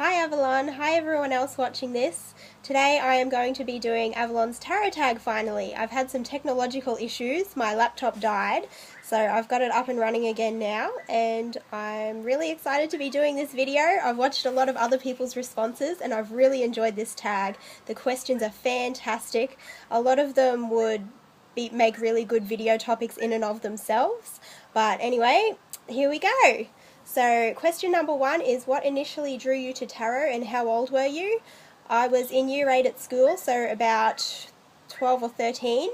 Hi Avalon, hi everyone else watching this. Today I am going to be doing Avalon's tarot tag finally. I've had some technological issues, my laptop died, so I've got it up and running again now and I'm really excited to be doing this video. I've watched a lot of other people's responses and I've really enjoyed this tag. The questions are fantastic. A lot of them would make really good video topics in and of themselves, but anyway, here we go. So question number 1 is, what initially drew you to tarot and how old were you? I was in year 8 at school, so about 12 or 13,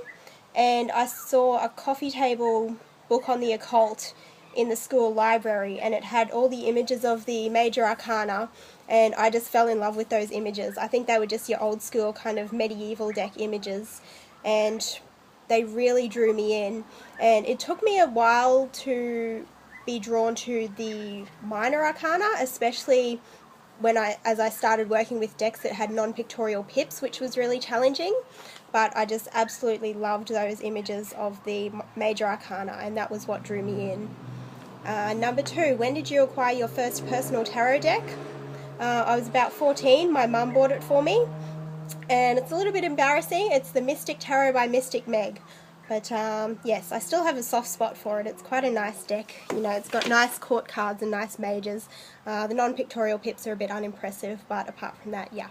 and I saw a coffee table book on the occult in the school library, and it had all the images of the major arcana, and I just fell in love with those images. I think they were just your old school kind of medieval deck images, and they really drew me in. And it took me a while to be drawn to the minor arcana, especially as I started working with decks that had non-pictorial pips, which was really challenging, but I just absolutely loved those images of the major arcana, and that was what drew me in. Number 2, when did you acquire your first personal tarot deck? I was about 14, my mum bought it for me, and it's a little bit embarrassing. It's the Mystic Tarot by Mystic Meg. But yes, I still have a soft spot for it. It's quite a nice deck. You know, it's got nice court cards and nice mages. The non-pictorial pips are a bit unimpressive, but apart from that, yeah.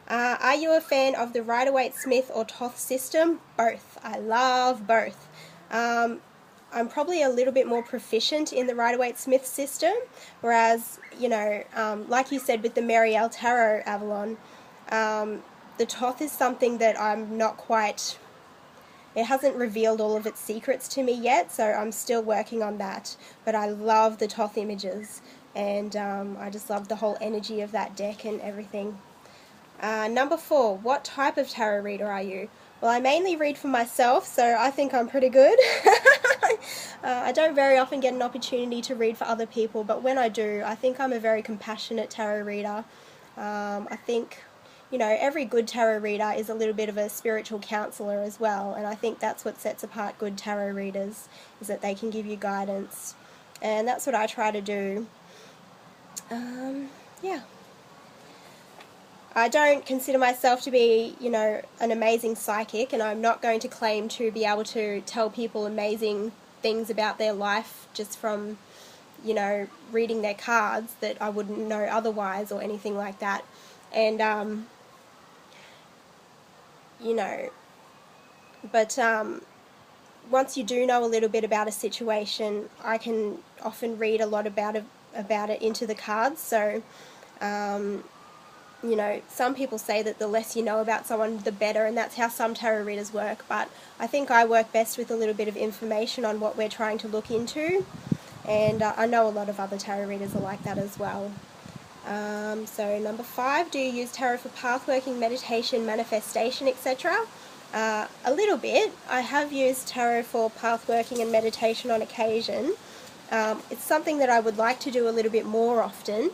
Are you a fan of the Rider-Waite-Smith or Thoth system? Both. I love both. I'm probably a little bit more proficient in the Rider-Waite-Smith system, whereas, you know, like you said with the Marielle Tarot Avalon, the Thoth is something that I'm not quite... It hasn't revealed all of its secrets to me yet, so I'm still working on that. But I love the Thoth images, and I just love the whole energy of that deck and everything. Number 4, what type of tarot reader are you? Well, I mainly read for myself, so I think I'm pretty good. I don't very often get an opportunity to read for other people, but when I do, I think I'm a very compassionate tarot reader. I think, you know, every good tarot reader is a little bit of a spiritual counselor as well, and I think that's what sets apart good tarot readers, is that they can give you guidance, and that's what I try to do. Yeah. I don't consider myself to be, you know, an amazing psychic, and I'm not going to claim to be able to tell people amazing things about their life just from, you know, reading their cards that I wouldn't know otherwise or anything like that. And you know, but once you do know a little bit about a situation, I can often read a lot about it into the cards. So, you know, some people say that the less you know about someone, the better, and that's how some tarot readers work. But I think I work best with a little bit of information on what we're trying to look into, and I know a lot of other tarot readers are like that as well. So number 5, do you use tarot for pathworking, meditation, manifestation, etc.? A little bit. I have used tarot for pathworking and meditation on occasion. It's something that I would like to do a little bit more often,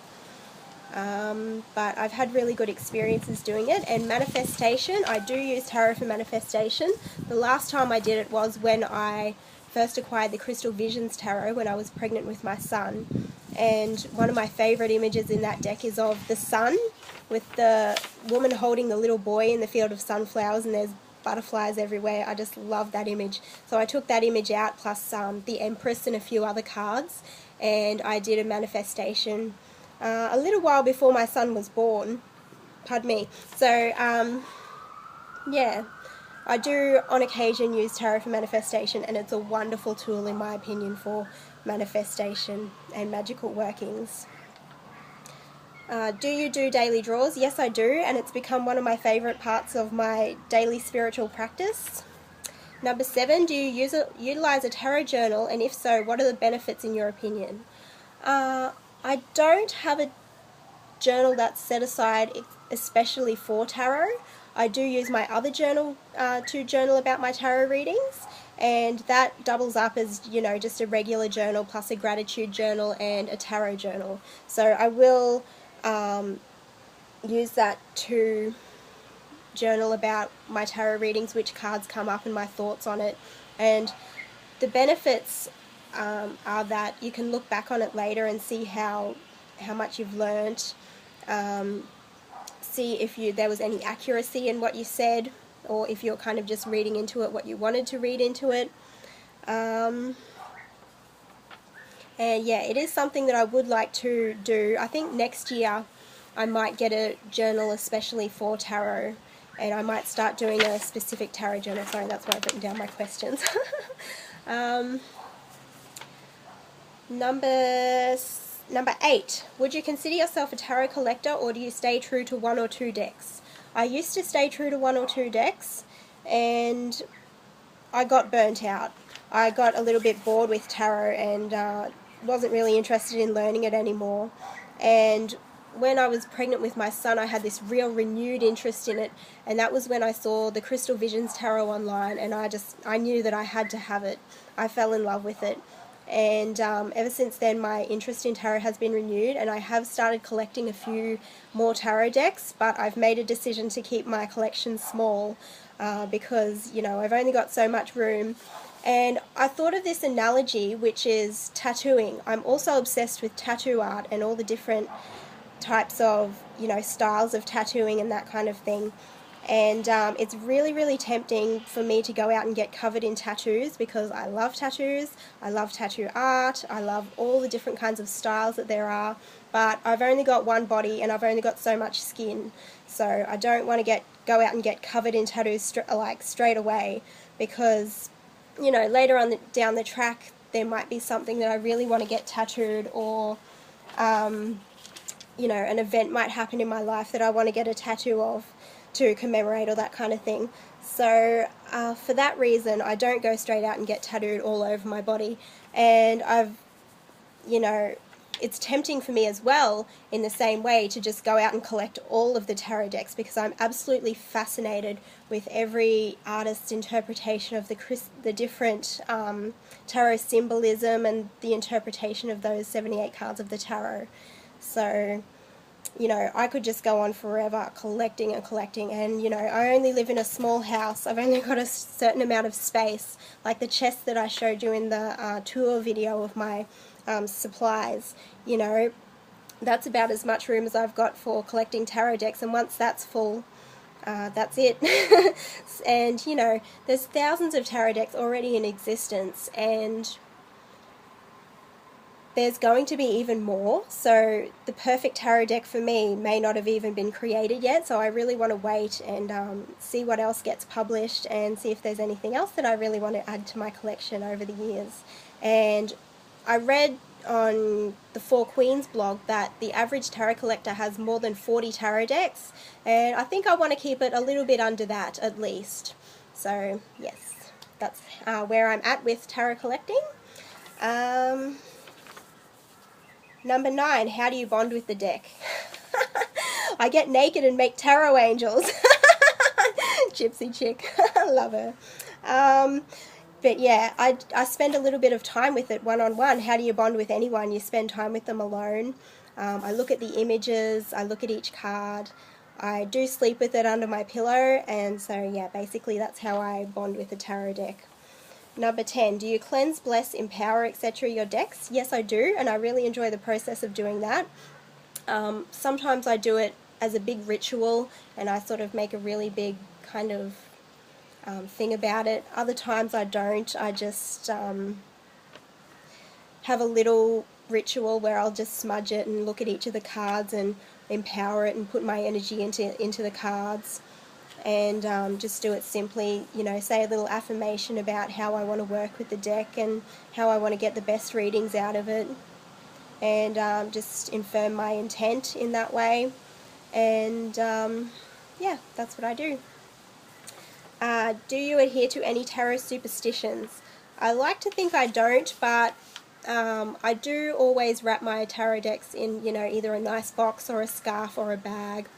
but I've had really good experiences doing it. And manifestation, I do use tarot for manifestation. The last time I did it was when I first acquired the Crystal Visions Tarot when I was pregnant with my son. And one of my favourite images in that deck is of the sun with the woman holding the little boy in the field of sunflowers, and there's butterflies everywhere. I just love that image. So I took that image out plus the Empress and a few other cards, and I did a manifestation a little while before my son was born. Pardon me. So yeah, I do on occasion use tarot for manifestation, and it's a wonderful tool in my opinion for manifestation and magical workings. Do you do daily draws? Yes, I do, and it's become one of my favourite parts of my daily spiritual practice. Number 7, do you utilise a tarot journal, and if so, what are the benefits in your opinion? I don't have a journal that's set aside especially for tarot. I do use my other journal to journal about my tarot readings, and that doubles up as, you know, just a regular journal plus a gratitude journal and a tarot journal. So I will use that to journal about my tarot readings, which cards come up and my thoughts on it. And the benefits are that you can look back on it later and see how much you've learnt. see if there was any accuracy in what you said, or if you're kind of just reading into it what you wanted to read into it. And yeah, it is something that I would like to do. I think next year I might get a journal especially for tarot, and I might start doing a specific tarot journal. Sorry, that's why I've written down my questions. Number 8, would you consider yourself a tarot collector, or do you stay true to 1 or 2 decks? I used to stay true to 1 or 2 decks, and I got burnt out. I got a little bit bored with tarot and wasn't really interested in learning it anymore. And when I was pregnant with my son, I had this real renewed interest in it, and that was when I saw the Crystal Visions Tarot online, and I knew that I had to have it. I fell in love with it. And ever since then, my interest in tarot has been renewed, and I have started collecting a few more tarot decks, but I've made a decision to keep my collection small because, you know, I've only got so much room. And I thought of this analogy, which is tattooing. I'm also obsessed with tattoo art and all the different types of, you know, styles of tattooing and that kind of thing. And it's really, really tempting for me to go out and get covered in tattoos, because I love tattoos, I love tattoo art, I love all the different kinds of styles that there are, but I've only got one body and I've only got so much skin, so I don't want to go out and get covered in tattoos straight away, because, you know, later on down the track there might be something that I really want to get tattooed, or you know, an event might happen in my life that I want to get a tattoo of to commemorate, or that kind of thing. So for that reason, I don't go straight out and get tattooed all over my body. And you know, it's tempting for me as well in the same way to just go out and collect all of the tarot decks, because I'm absolutely fascinated with every artist's interpretation of the different tarot symbolism and the interpretation of those 78 cards of the tarot. So, you know, I could just go on forever collecting and collecting, and, you know, I only live in a small house. I've only got a certain amount of space, like the chest that I showed you in the tour video of my supplies. You know, that's about as much room as I've got for collecting tarot decks, and once that's full, that's it. And, you know, there's thousands of tarot decks already in existence, and there's going to be even more, so the perfect tarot deck for me may not have even been created yet, so I really want to wait and see what else gets published, and see if there's anything else that I really want to add to my collection over the years. And I read on the Four Queens blog that the average tarot collector has more than 40 tarot decks, and I think I want to keep it a little bit under that at least. So yes, that's where I'm at with tarot collecting. Number 9, how do you bond with the deck? I get naked and make tarot angels. Gypsy chick. I love her. But yeah, I spend a little bit of time with it one-on-one. How do you bond with anyone? You spend time with them alone. I look at the images, I look at each card. I do sleep with it under my pillow, and so yeah, basically that's how I bond with the tarot deck. Number 10, do you cleanse, bless, empower, etc. your decks? Yes, I do, and I really enjoy the process of doing that. Sometimes I do it as a big ritual, and I sort of make a really big kind of thing about it. Other times I don't. I just have a little ritual where I'll just smudge it and look at each of the cards and empower it and put my energy into the cards. And just do it simply, you know, say a little affirmation about how I want to work with the deck and how I want to get the best readings out of it, and just infirm my intent in that way. And yeah, that's what I do. Do you adhere to any tarot superstitions? I like to think I don't, but I do always wrap my tarot decks in, you know, either a nice box or a scarf or a bag.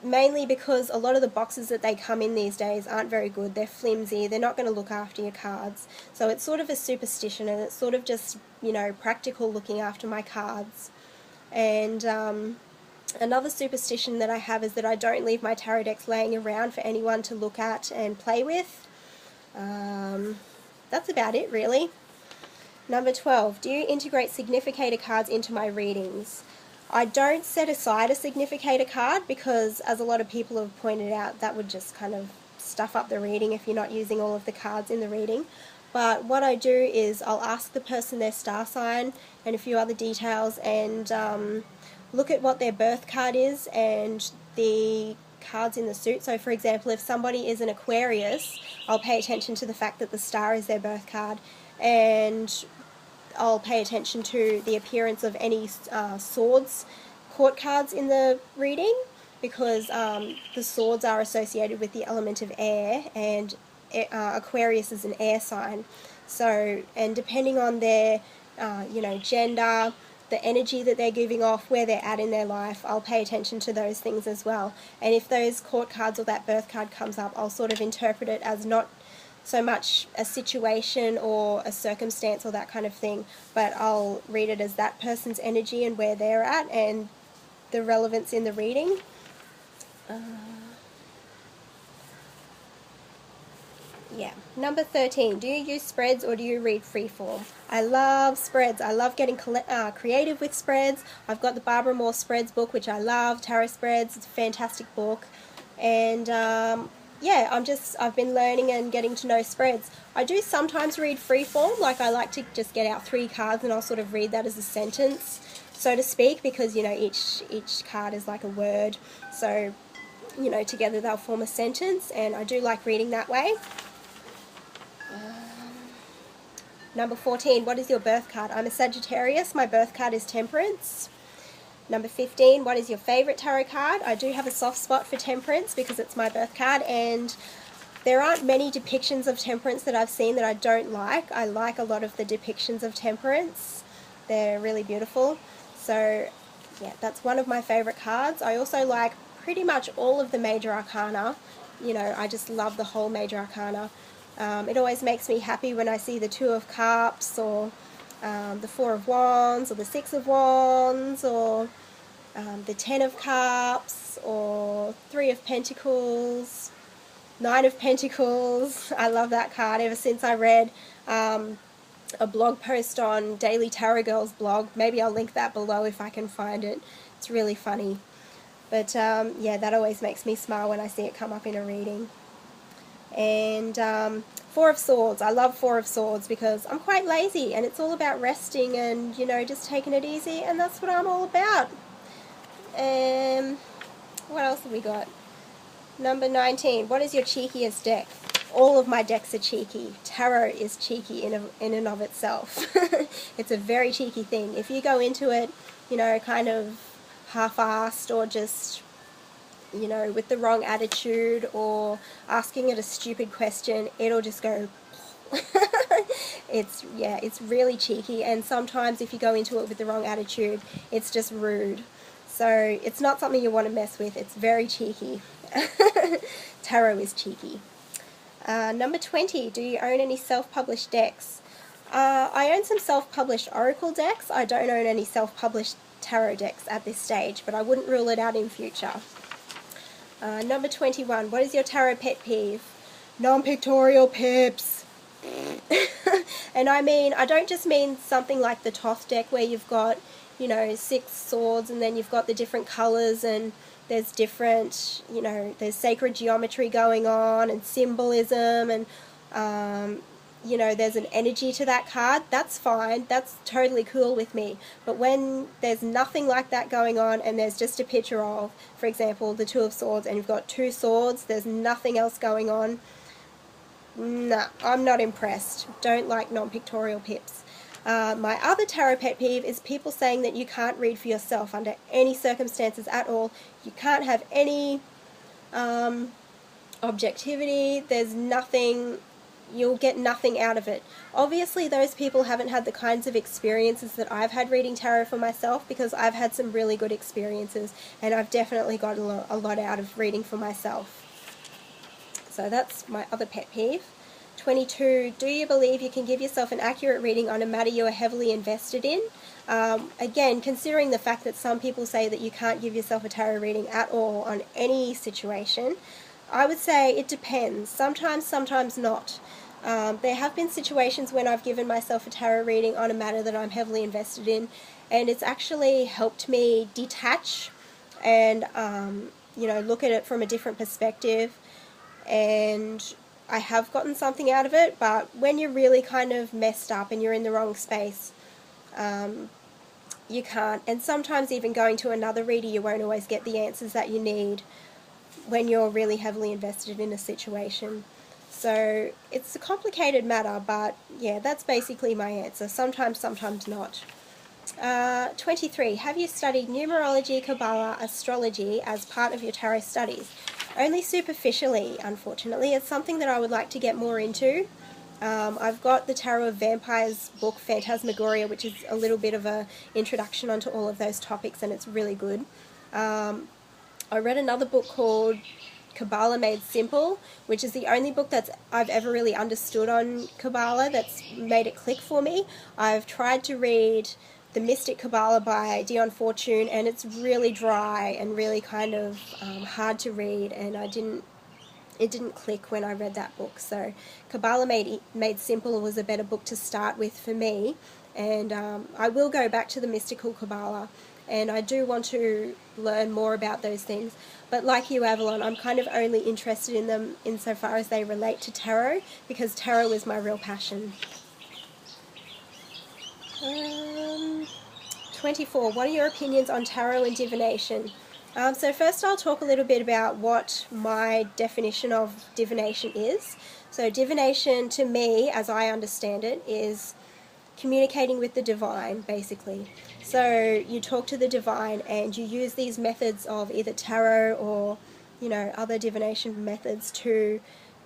Mainly because a lot of the boxes that they come in these days aren't very good. They're flimsy, they're not going to look after your cards. So it's sort of a superstition, and it's sort of just, you know, practical looking after my cards. And another superstition that I have is that I don't leave my tarot decks laying around for anyone to look at and play with. That's about it, really. Number 12, do you integrate significator cards into my readings? I don't set aside a significator card because, as a lot of people have pointed out, that would just kind of stuff up the reading if you're not using all of the cards in the reading. But what I do is I'll ask the person their star sign and a few other details, and look at what their birth card is and the cards in the suit. So for example, if somebody is an Aquarius, I'll pay attention to the fact that the star is their birth card, and I'll pay attention to the appearance of any swords court cards in the reading, because the swords are associated with the element of air, and Aquarius is an air sign. So, and depending on their gender, the energy that they're giving off, where they're at in their life, I'll pay attention to those things as well. And if those court cards or that birth card comes up, I'll sort of interpret it as not so much a situation or a circumstance or that kind of thing, but I'll read it as that person's energy and where they're at and the relevance in the reading. Yeah. Number 13, do you use spreads or do you read freeform? I love spreads. I love getting creative with spreads. I've got the Barbara Moore Spreads book, which I love, Tarot Spreads. It's a fantastic book. And yeah, I've been learning and getting to know spreads. I do sometimes read freeform, like I like to just get out 3 cards and I'll sort of read that as a sentence, so to speak, because, you know, each card is like a word. So, you know, together they'll form a sentence, and I do like reading that way. Number 14, what is your birth card? I'm a Sagittarius. My birth card is Temperance. Number 15, what is your favourite tarot card? I do have a soft spot for Temperance because it's my birth card, and there aren't many depictions of Temperance that I've seen that I don't like. I like a lot of the depictions of Temperance. They're really beautiful. So, yeah, that's one of my favourite cards. I also like pretty much all of the major arcana. You know, I just love the whole major arcana. It always makes me happy when I see the 2 of Cups, or the 4 of Wands, or the 6 of Wands, or the 10 of Cups, or 3 of Pentacles, 9 of Pentacles. I love that card ever since I read a blog post on Daily Tarot Girl's blog. Maybe I'll link that below if I can find it. It's really funny. But yeah, that always makes me smile when I see it come up in a reading. And 4 of Swords. I love 4 of Swords because I'm quite lazy and it's all about resting and, you know, just taking it easy, and that's what I'm all about. What else have we got? Number 19. What is your cheekiest deck? All of my decks are cheeky. Tarot is cheeky in and of itself. It's a very cheeky thing. If you go into it, you know, kind of half-assed, or just, you know, with the wrong attitude, or asking it a stupid question, it'll just go it's really cheeky, and sometimes if you go into it with the wrong attitude, it's just rude. So it's not something you want to mess with. It's very cheeky. Tarot is cheeky. Number 20, do you own any self-published decks? I own some self-published oracle decks. I don't own any self-published tarot decks at this stage, but I wouldn't rule it out in future. Number 21, what is your tarot pet peeve? Non-pictorial pips. And I don't just mean something like the Thoth deck where you've got, you know, 6 swords and then you've got the different colours and there's different, you know, there's sacred geometry going on and symbolism, and you know, there's an energy to that card. That's fine, that's totally cool with me. But when there's nothing like that going on and there's just a picture of, for example, the 2 of Swords, and you've got 2 swords, there's nothing else going on, nah, I'm not impressed. Don't like non-pictorial pips. My other tarot pet peeve is people saying that you can't read for yourself under any circumstances at all. You can't have any objectivity. There's nothing, you'll get nothing out of it. Obviously those people haven't had the kinds of experiences that I've had reading tarot for myself, because I've had some really good experiences and I've definitely got a lot out of reading for myself. So that's my other pet peeve. 22, do you believe you can give yourself an accurate reading on a matter you are heavily invested in? Again, considering the fact that some people say that you can't give yourself a tarot reading at all on any situation, I would say it depends. Sometimes, sometimes not. There have been situations when I've given myself a tarot reading on a matter that I'm heavily invested in, and it's actually helped me detach and you know, look at it from a different perspective, and I have gotten something out of it. But when you're really kind of messed up and you're in the wrong space, you can't. And sometimes even going to another reader, you won't always get the answers that you need when you're really heavily invested in a situation. So it's a complicated matter, but yeah, that's basically my answer. Sometimes, sometimes not. 23. Have you studied numerology, Kabbalah, astrology as part of your tarot studies? Only superficially, unfortunately. It's something that I would like to get more into. I've got the Tarot of Vampires book, Phantasmagoria, which is a little bit of an introduction onto all of those topics, and it's really good. I read another book called Kabbalah Made Simple, which is the only book that I've ever really understood on Kabbalah that's made it click for me. I've tried to read The Mystic Kabbalah by Dion Fortune, and it's really dry and really kind of hard to read, and it didn't click when I read that book. So Kabbalah Made Simple was a better book to start with for me, and I will go back to the mystical Kabbalah, and I do want to learn more about those things. But like you, Avalon, I'm kind of only interested in them insofar as they relate to tarot, because tarot is my real passion. 24. What are your opinions on tarot and divination? So first I'll talk a little bit about what my definition of divination is. So divination, to me, as I understand it, is communicating with the divine, basically. So you talk to the divine and you use these methods of either tarot or, you know, other divination methods to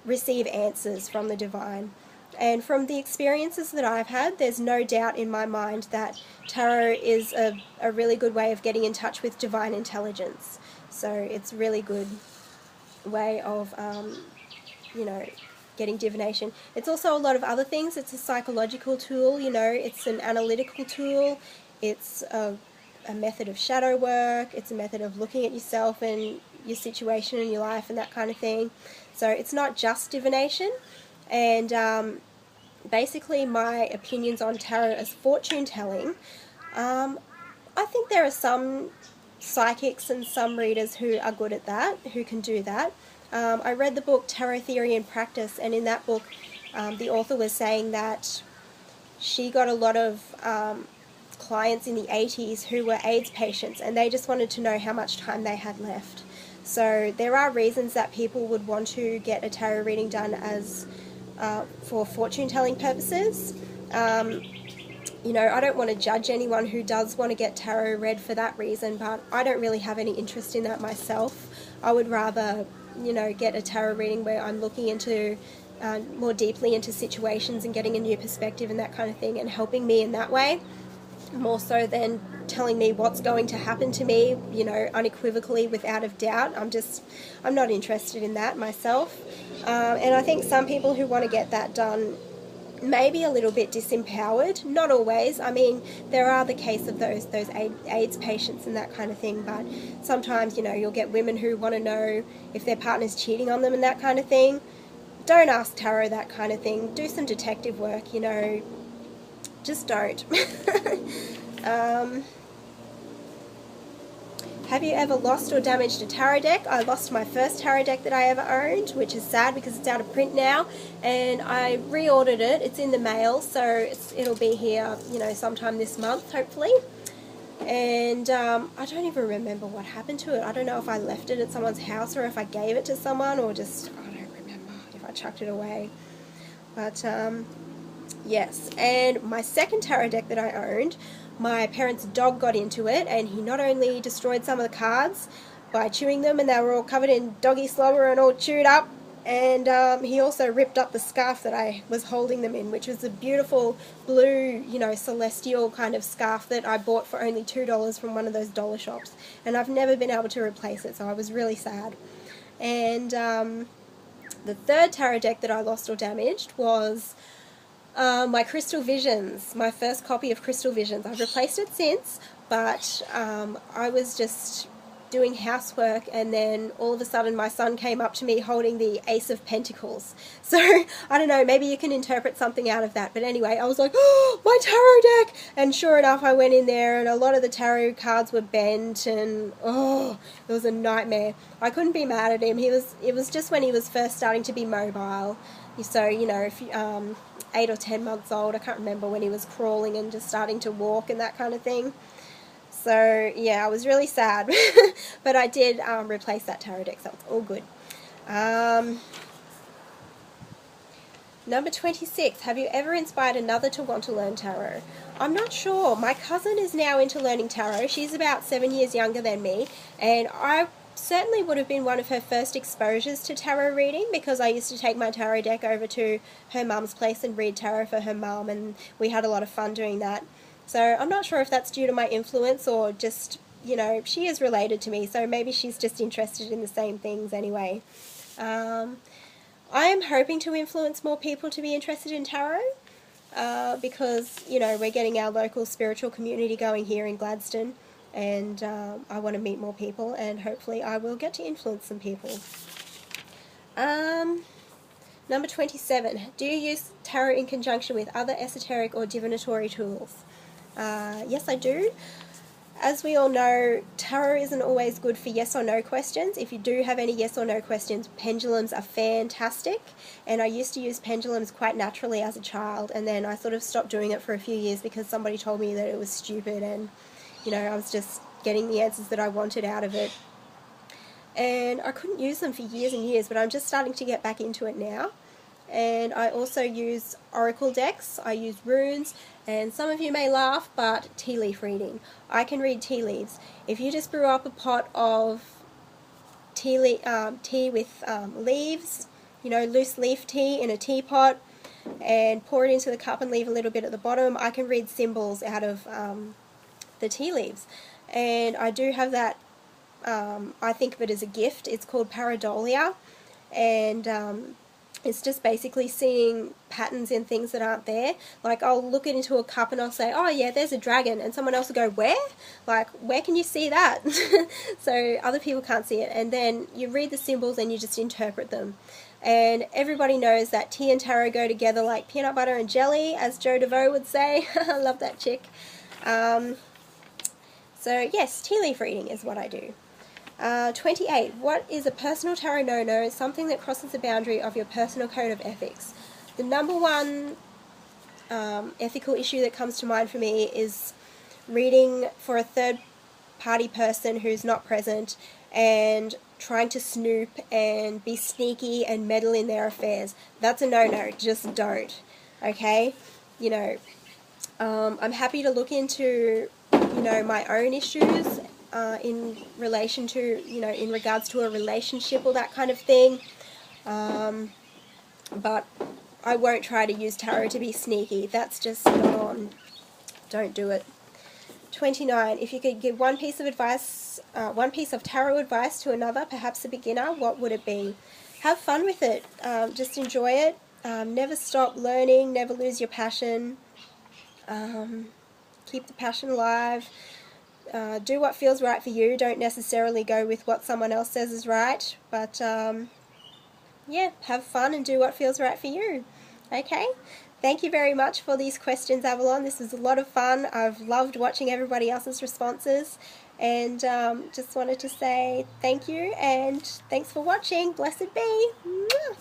receive answers from the divine. And from the experiences that I've had, there's no doubt in my mind that tarot is a really good way of getting in touch with divine intelligence. So it's a really good way of, you know, getting divination. It's also a lot of other things. It's a psychological tool, you know, it's an analytical tool, it's a method of shadow work, it's a method of looking at yourself and your situation in your life and that kind of thing. So it's not just divination. And basically my opinions on tarot as fortune telling, I think there are some psychics and some readers who are good at that, who can do that. I read the book Tarot Theory and Practice, and in that book the author was saying that she got a lot of clients in the 80s who were AIDS patients, and they just wanted to know how much time they had left. So there are reasons that people would want to get a tarot reading done as for fortune telling purposes. You know, I don't want to judge anyone who does want to get tarot read for that reason, but I don't really have any interest in that myself. I would rather, you know, get a tarot reading where I'm looking into more deeply into situations and getting a new perspective and that kind of thing, and helping me in that way, more so than telling me what's going to happen to me, you know, unequivocally, without a doubt. I'm not interested in that myself. And I think some people who want to get that done may be a little bit disempowered. Not always. I mean, there are the case of those AIDS patients and that kind of thing, but sometimes, you know, you'll get women who want to know if their partner's cheating on them and that kind of thing. Don't ask tarot that kind of thing. Do some detective work, you know. Just don't. Have you ever lost or damaged a tarot deck? I lost my first tarot deck that I ever owned, which is sad because it's out of print now, and I reordered it. It's in the mail, so it'll be here, you know, sometime this month, hopefully. And I don't even remember what happened to it. I don't know if I left it at someone's house or if I gave it to someone, or just, I don't remember if I chucked it away. But yes, and my second tarot deck that I owned, my parents' dog got into it, and he not only destroyed some of the cards by chewing them, and they were all covered in doggy slobber and all chewed up, and he also ripped up the scarf that I was holding them in, which was a beautiful blue, you know, celestial kind of scarf that I bought for only $2 from one of those dollar shops, and I've never been able to replace it, so I was really sad. And the third tarot deck that I lost or damaged was my Crystal Visions, my first copy of Crystal Visions. I've replaced it since, but I was just doing housework, and then all of a sudden my son came up to me holding the Ace of Pentacles. So I don't know, maybe you can interpret something out of that. But anyway, I was like, oh, my tarot deck! And sure enough, I went in there and a lot of the tarot cards were bent, and oh, it was a nightmare. I couldn't be mad at him. It was just when he was first starting to be mobile. So, you know, if 8 or 10 months old, I can't remember, when he was crawling and just starting to walk and that kind of thing. So, yeah, I was really sad. But I did replace that tarot deck, so it's all good. Number 26, have you ever inspired another to want to learn tarot? I'm not sure. My cousin is now into learning tarot. She's about 7 years younger than me, and I certainly would have been one of her first exposures to tarot reading, because I used to take my tarot deck over to her mum's place and read tarot for her mum, and we had a lot of fun doing that. So I'm not sure if that's due to my influence or just, you know, she is related to me, so maybe she's just interested in the same things anyway. I am hoping to influence more people to be interested in tarot, because, you know, we're getting our local spiritual community going here in Gladstone, and I want to meet more people, and hopefully I will get to influence some people. Number 27, do you use tarot in conjunction with other esoteric or divinatory tools? Yes, I do. As we all know, tarot isn't always good for yes or no questions. If you do have any yes or no questions, pendulums are fantastic, and I used to use pendulums quite naturally as a child, and then I sort of stopped doing it for a few years because somebody told me that it was stupid, and, you know, I was just getting the answers that I wanted out of it. And I couldn't use them for years and years, but I'm just starting to get back into it now. And I also use oracle decks, I use runes, and some of you may laugh, but tea leaf reading. I can read tea leaves. If you just brew up a pot of tea with leaves, you know, loose leaf tea in a teapot, and pour it into the cup and leave a little bit at the bottom, I can read symbols out of the tea leaves. And I do have that, I think of it as a gift. It's called pareidolia, and it's just basically seeing patterns in things that aren't there. Like, I'll look into a cup and I'll say, oh yeah, there's a dragon, and someone else will go, where? Like, where can you see that? So other people can't see it, and then you read the symbols and you just interpret them. And everybody knows that tea and tarot go together like peanut butter and jelly, as Joe DeVoe would say. I love that chick. So yes, tea leaf reading is what I do. 28. What is a personal tarot no-no? Something that crosses the boundary of your personal code of ethics. The number one ethical issue that comes to mind for me is reading for a third-party person who's not present and trying to snoop and be sneaky and meddle in their affairs. That's a no-no. Just don't. Okay? You know, I'm happy to look into, you know, my own issues in relation to, you know, in regards to a relationship or that kind of thing, but I won't try to use tarot to be sneaky. That's just not on. Don't do it. 29. If you could give one piece of advice, one piece of tarot advice to another, perhaps a beginner, what would it be? Have fun with it. Just enjoy it. Never stop learning. Never lose your passion. Keep the passion alive. Do what feels right for you. Don't necessarily go with what someone else says is right, but yeah, have fun and do what feels right for you. Okay? Thank you very much for these questions, Avalon. This was a lot of fun. I've loved watching everybody else's responses, and just wanted to say thank you and thanks for watching. Blessed be. Mwah.